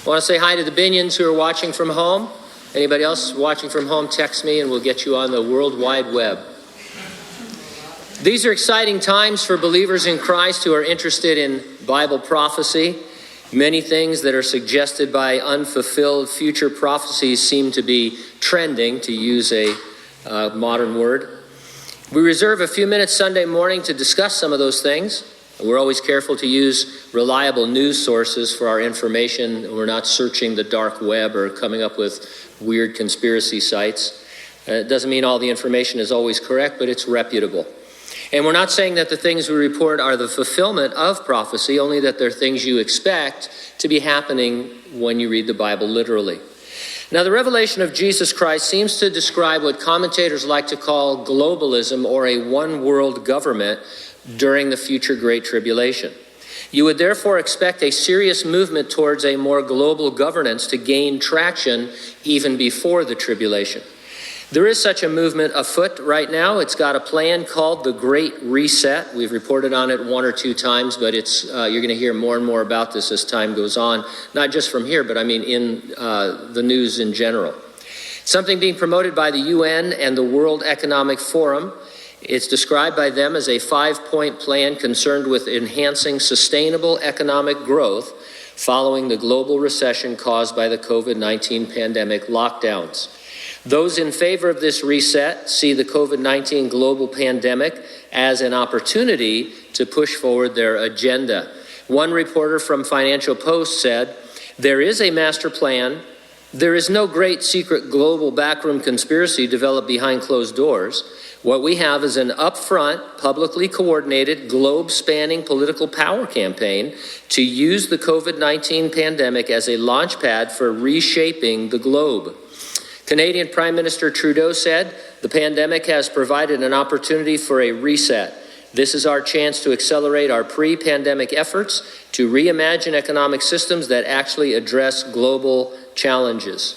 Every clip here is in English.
I want to say hi to the Binions who are watching from home. Anybody else watching from home, text me and we'll get you on the World Wide Web. These are exciting times for believers in Christ who are interested in Bible prophecy. Many things that are suggested by unfulfilled future prophecies seem to be trending, to use a modern word. We reserve a few minutes Sunday morning to discuss some of those things. We're always careful to use reliable news sources for our information. We're not searching the dark web or coming up with weird conspiracy sites. It doesn't mean all the information is always correct, but it's reputable. And we're not saying that the things we report are the fulfillment of prophecy, only that they're things you expect to be happening when you read the Bible literally. Now, the revelation of Jesus Christ seems to describe what commentators like to call globalism, or a one-world government during the future Great Tribulation. You would therefore expect a serious movement towards a more global governance to gain traction even before the tribulation. There is such a movement afoot right now. It's got a plan called the Great Reset. We've reported on it one or two times, but you're going to hear more and more about this as time goes on, not just from here, but I mean in the news in general. Something being promoted by the UN and the World Economic Forum. It's described by them as a 5-point plan concerned with enhancing sustainable economic growth following the global recession caused by the COVID-19 pandemic lockdowns. Those in favor of this reset see the COVID-19 global pandemic as an opportunity to push forward their agenda. One reporter from Financial Post said, "There is a master plan. There is no great secret global backroom conspiracy developed behind closed doors. What we have is an upfront, publicly coordinated, globe-spanning political power campaign to use the COVID-19 pandemic as a launchpad for reshaping the globe." Canadian Prime Minister Trudeau said, "The pandemic has provided an opportunity for a reset. This is our chance to accelerate our pre-pandemic efforts to reimagine economic systems that actually address global challenges."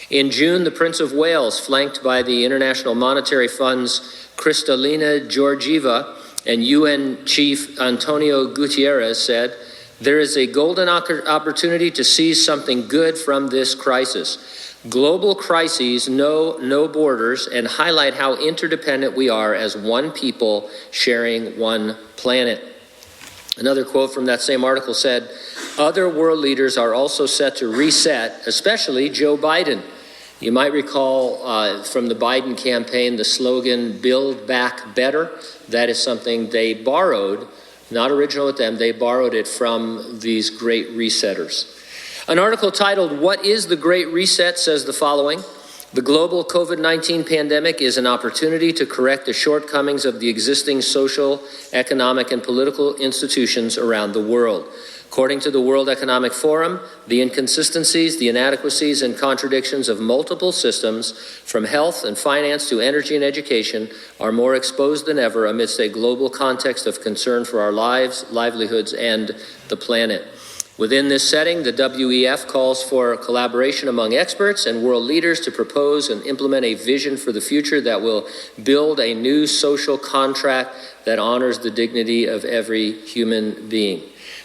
In June, the Prince of Wales, flanked by the International Monetary Fund's Kristalina Georgieva and UN Chief Antonio Guterres, said, "There is a golden opportunity to seize something good from this crisis. Global crises know no borders and highlight how interdependent we are as one people sharing one planet." Another quote from that same article said, "Other world leaders are also set to reset, especially Joe Biden." You might recall from the Biden campaign the slogan, "Build Back Better." That is something they borrowed, not original with them, they borrowed it from these great resetters. An article titled, "What is the Great Reset?" says the following: "The global COVID-19 pandemic is an opportunity to correct the shortcomings of the existing social, economic, and political institutions around the world. According to the World Economic Forum, the inconsistencies, the inadequacies, and contradictions of multiple systems, from health and finance to energy and education, are more exposed than ever amidst a global context of concern for our lives, livelihoods, and the planet. Within this setting, the WEF calls for collaboration among experts and world leaders to propose and implement a vision for the future that will build a new social contract that honors the dignity of every human being.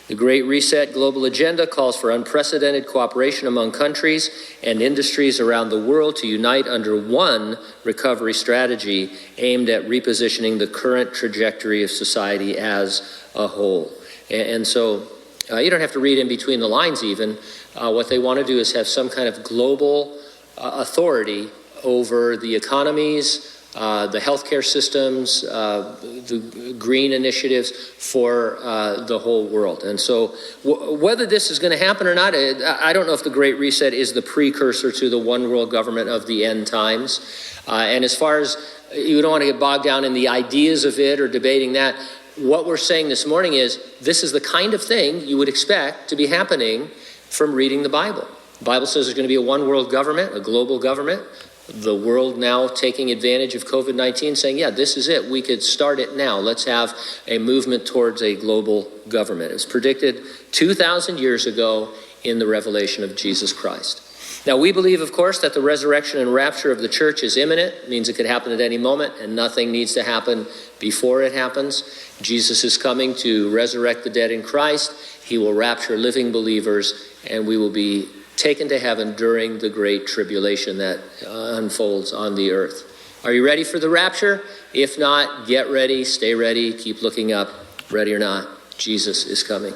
The Great Reset global agenda calls for unprecedented cooperation among countries and industries around the world to unite under one recovery strategy aimed at repositioning the current trajectory of society as a whole." And so you don't have to read in between the lines even. What they want to do is have some kind of global authority over the economies, the healthcare systems, the green initiatives for the whole world. And so whether this is going to happen or not, I don't know if the Great Reset is the precursor to the one world government of the end times. And as far as you don't want to get bogged down in the ideas of it or debating that, what we're saying this morning is this is the kind of thing you would expect to be happening from reading the Bible. The Bible says there's going to be a one world government, a global government. The world now taking advantage of COVID-19, saying, yeah, this is it. We could start it now. Let's have a movement towards a global government. It was predicted 2,000 years ago in the revelation of Jesus Christ. Now, we believe, of course, that the resurrection and rapture of the church is imminent. It means it could happen at any moment, and nothing needs to happen before it happens. Jesus is coming to resurrect the dead in Christ. He will rapture living believers, and we will be taken to heaven during the Great Tribulation that unfolds on the earth. Are you ready for the rapture? If not, get ready, stay ready, keep looking up. Ready or not, Jesus is coming.